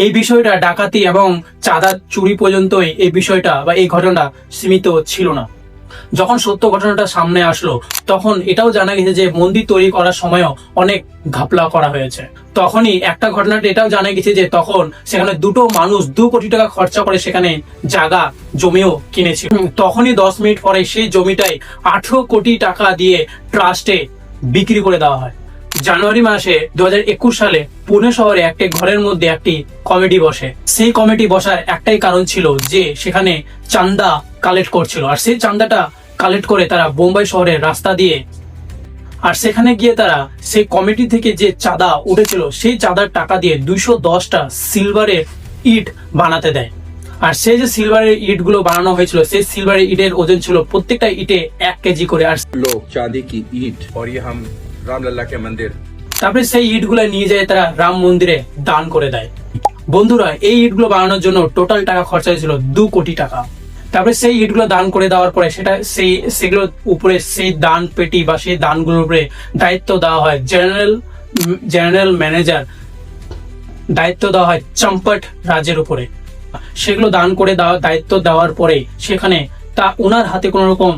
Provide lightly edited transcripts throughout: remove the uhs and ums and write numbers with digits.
এই বিষয়টা ডাকাতি এবং চাঁদা চুরি পর্যন্তই এই বিষয়টা বা এই ঘটনাটা সীমিত ছিল না। যখন সত্য ঘটনাটা সামনে আসলো তখন এটাও জানা গেছে যে মন্দির তৈরি করার সময়ও অনেক ঘাপলা করা হয়েছে। তখনই একটা ঘটনাটা এটাও জানা গেছে যে তখন সেখানে দুটো মানুষ 2 কোটি টাকা খরচা করে সেখানে জায়গা জমিও কিনেছিল। তখনই 10 মিনিট পরে সেই জমিটাই 18 কোটি টাকা দিয়ে ট্রাস্টে বিক্রি করে দেওয়া হয়। জানুয়ারি মাসে 2021 সালে পুনে শহরে একটি ঘরের মধ্যে একটি কমিটি বসে। সেই কমিটি বসার একটাই কারণ ছিল যে সেখানে চাঁদা কালেক্ট করছিল, আর সেই চাঁদাটা কালেক্ট করে তারা বোম্বাই শহরের রাস্তা দিয়ে, আর সেখানে গিয়ে তারা সেই কমিটি থেকে যে চাঁদা উঠেছিল সেই চাঁদার টাকা দিয়ে 210টা সিলভারের ইট বানাতে দেয়। আর সেই যে সিলভারের ইট গুলো বানানো হয়েছিল সেই সিলভারের ইটের ওজন ছিল প্রত্যেকটা ইটে 1 কেজি করে। আর लोग चांदी की ईट और ये हम रामलला के मंदिर। তারপরে সেই ইট গুলো নিয়ে যায় তারা রাম মন্দিরে দান করে দেয়। বন্ধুরা, এই ইট গুলো বানানোর জন্য টোটাল টাকা খরচা হয়েছিল 2 কোটি টাকা। তারপরে সেই ইট গুলো দান করে দেওয়ার পরে সেগুলোর উপরে সেই দান পেটি বা সেই দানগুলোর উপরে দায়িত্ব দেওয়া হয় জেনারেল ম্যানেজার, দায়িত্ব দেওয়া হয় চম্পট রাজের উপরে। সেগুলো দান করে দেওয়ার দায়িত্ব দেওয়ার পরে সেখানে ওনার হাতে কোনো রকম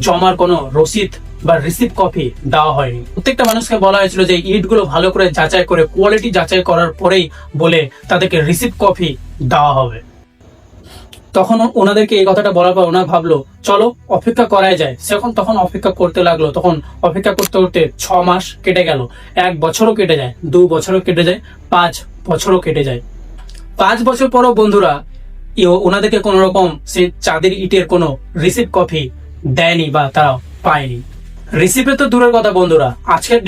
জমার কোনো রসিদ বা রিসিভ কপি দেওয়া হয়নি। প্রত্যেকটা মানুষকে বলা হয়েছিল যে ইট গুলো ভালো করে যাচাই করে কোয়ালিটি যাচাই করার পরেই বলে তাদেরকে রিসিভ কপি দেওয়া হবে। তখন ওনাদেরকে এই কথাটা বলার পর ওনারা ভাবলো চলো অপেক্ষা করাই যায়। তখন অপেক্ষা করতে লাগলো। তখন অপেক্ষা করতে করতে 6 মাস কেটে গেল, 1 বছরও কেটে যায়, 2 বছরও কেটে যায়, 5 বছরও কেটে যায়। 5 বছর পরও বন্ধুরা ওনাদেরকে কোন রকম সেই চাঁদের ইটের কোনো রিসিভ কপি দেয়নি বা তারা পায়নি। রিসিভে তো দূরের কথা বন্ধুরা, আজকের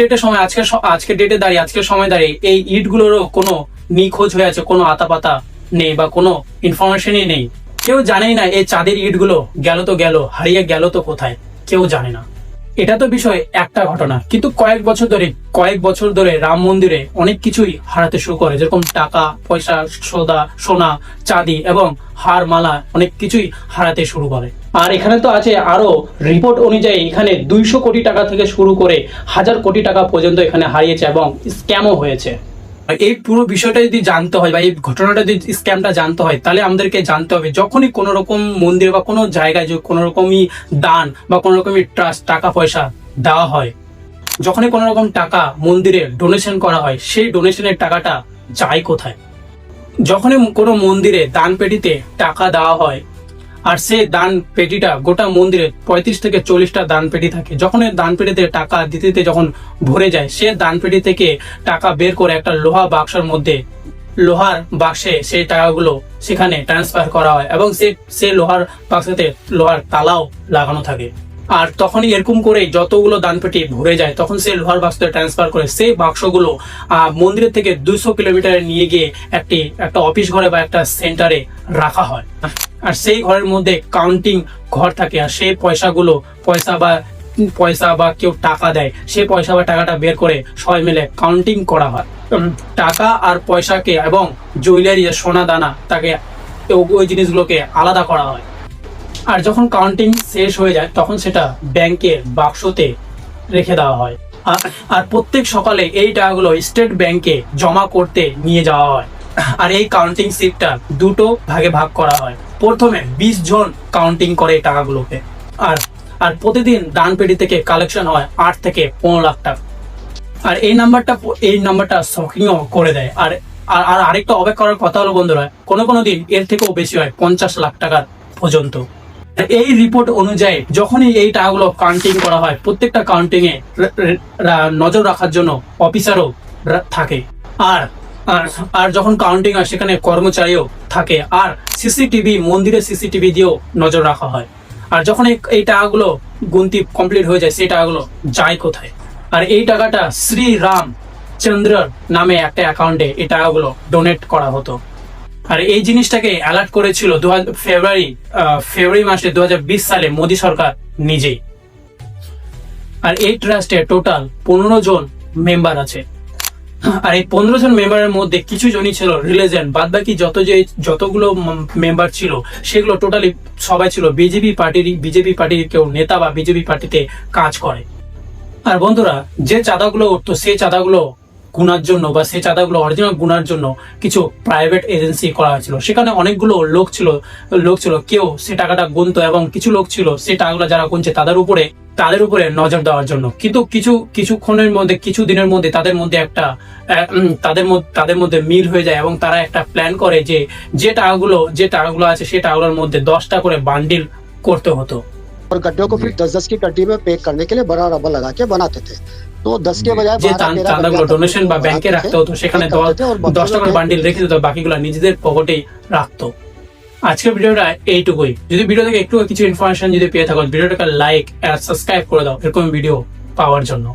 ডেটে দাঁড়িয়ে আজকের সময় দাঁড়িয়ে এই ইটগুলোরও কোনো নিখোঁজ হয়ে আছে, কোনো আতাপাতা নেই বা কোনো ইনফরমেশনই নেই। কেউ জানেই না এই চাঁদের ইটগুলো গেল তো গেল, হারিয়ে গেল তো কোথায়, কেউ জানে না। এটা তো বিষয় একটা ঘটনা, কিন্তু কয়েক বছর ধরে রাম মন্দিরে অনেক কিছুই হারাতে শুরু করে, যেরকম টাকা পয়সা, সোনা চাঁদি এবং হার মালা অনেক কিছুই হারাতে শুরু করে। আর এখানে তো আছে আরো রিপোর্ট অনুযায়ী এখানে 200 কোটি টাকা থেকে শুরু করে 1000 কোটি টাকা পর্যন্ত এখানে হারিয়েছে এবং স্ক্যামও হয়েছে। এই পুরো বিষয়টা যদি জানতে হয় বা এই ঘটনাটা যদি স্ক্যামটা জানতে হয় তাহলে আমাদেরকে জানতে হবে যখনই কোনো রকম মন্দির বা কোনো জায়গায় কোনো রকমই দান বা কোনো রকমই ট্রাস্ট টাকা পয়সা দেওয়া হয়, যখনই কোনো রকম টাকা মন্দিরে ডোনেশন করা হয় সেই ডোনেশনের টাকাটা যায় কোথায়? যখনই কোনো মন্দিরে দান পেটিতে টাকা দেওয়া হয় আর সেই দান পেটিটা গোটা মন্দিরে 35 থেকে 40টা দান পেটি থাকে, যখন এই দান পেটিতে টাকা দিতে যখন ভরে যায় সে দান পেটি থেকে টাকা বের করে একটা লোহার বাক্সে সেই টাকাগুলো সেখানে ট্রান্সফার করা হয় এবং সেই লোহার বাক্সেতে লোহার তালাও লাগানো থাকে। আর তখনই এরকম করে যতগুলো দান পেটি ভরে যায় তখন সেই লোহার বাক্সতে ট্রান্সফার করে সেই বাক্সগুলো মন্দিরের থেকে 200 কিলোমিটার নিয়ে গিয়ে একটা অফিস ঘরে বা একটা সেন্টারে রাখা হয়। আর সেই ঘরের মধ্যে কাউন্টিং ঘর থাকে, আর সেই পয়সা বা কেউ টাকা দেয় সেই পয়সা বা টাকাটা বের করে সবাই মিলে কাউন্টিং করা হয়। টাকা আর পয়সাকে এবং জুয়েলারি সোনা দানা তাকে ওই জিনিসগুলোকে আলাদা করা হয়। আর যখন কাউন্টিং শেষ হয়ে যায় তখন সেটা ব্যাংকের বাক্সতে রেখে দেওয়া হয়। আর প্রত্যেক সকালে এই টাকাগুলো স্টেট ব্যাংকে জমা করতে নিয়ে যাওয়া হয়। আর এই কাউন্টিং শিটটা 2টো ভাগে ভাগ করা হয়। প্রথমে 20 জন কাউন্টিং করে এই টাকাগুলোকে, আর প্রতিদিন দান পেটি থেকে কালেকশন হয় 8 থেকে 15 লাখ টাকা। আর এই নাম্বারটা শকিংও করে দেয়। আর আরেকটা অবাক করার কথা হলো বন্ধুরা, কোনো দিন এর থেকেও বেশি হয় 50 লাখ টাকার পর্যন্ত। এই রিপোর্ট অনুযায়ী যখনই এই টাকাগুলো কাউন্টিং করা হয় প্রত্যেকটা কাউন্টিং এ নজর রাখার জন্য অফিসারও থাকে। আর যখন কাউন্টিং হয় সেখানে কর্মচারীও থাকে। আর মন্দিরের সিসিটিভি দিয়েও নজর রাখা হয়। আর যখন এই টাকাগুলো গুনতি কমপ্লিট হয়ে যায় সেই টাকাগুলো যায় কোথায়? আর এই টাকাটা শ্রী রামচন্দ্র নামে একটা অ্যাকাউন্টে এই টাকাগুলো ডোনেট করা হতো। আর এই জিনিসটাকে অ্যালার্ট করেছিল ফেব্রুয়ারি মাসে 2020 সালে মোদী সরকার নিজেই। আর এই ট্রাস্টে টোটাল 15 জন মেম্বার আছে। আর এই 15 জন মেম্বারের মধ্যে কিছু জনই ছিল রিলিজিয়ন, বাদ বাকি যতগুলো মেম্বার ছিল সেগুলো টোটালি সবাই ছিল বিজেপি পার্টির কেউ নেতা বা বিজেপি পার্টিতে কাজ করে। আর বন্ধুরা যে চাঁদাগুলো উঠতো সেই চাঁদাগুলো গুনার জন্য বা সেই চাঁদাগুলো অরিজিনাল গুনার জন্য কিছু প্রাইভেট এজেন্সি করা হয়েছিল। সেখানে অনেকগুলো লোক ছিল কেউ সে টাকাটা গুনতো এবং কিছু লোক ছিল সেই টাকাগুলো যারা গুনছে তাদের উপরে নজর দেওয়ার জন্য। কিন্তু কিছুক্ষণের মধ্যে, কিছু দিনের মধ্যে তাদের মধ্যে মিল হয়ে যায় এবং তারা একটা প্ল্যান করে যে টাকাগুলো আছে সেই টাকাগুলোর মধ্যে 10টা করে বান্ডিল করতে হতো। और गड्ढों को फिर 10-10 की गड्ढी में पैक करने के लिए बड़ा रबर लगा के बनाते थे। तो 10 के बजाय যে 12-13 চাঁদাগুলো गड्ढे ডোনেশন বা ব্যাংকে बनाते রাখতে थे, হতো সেখানে पैक करते थे और 10টা করে বান্ডিল রেখে দিত, বাকিগুলো নিজেদের পকেটেই রাখতো। আজকের ভিডিওটা এইটুকুই। যদি ভিডিও থেকে একটু কিছু ইনফরমেশন যদি পেয়ে থাকো, ভিডিওটাকে লাইক আর সাবস্ক্রাইব করে দাও এরকম ভিডিও পাওয়ার জন্য।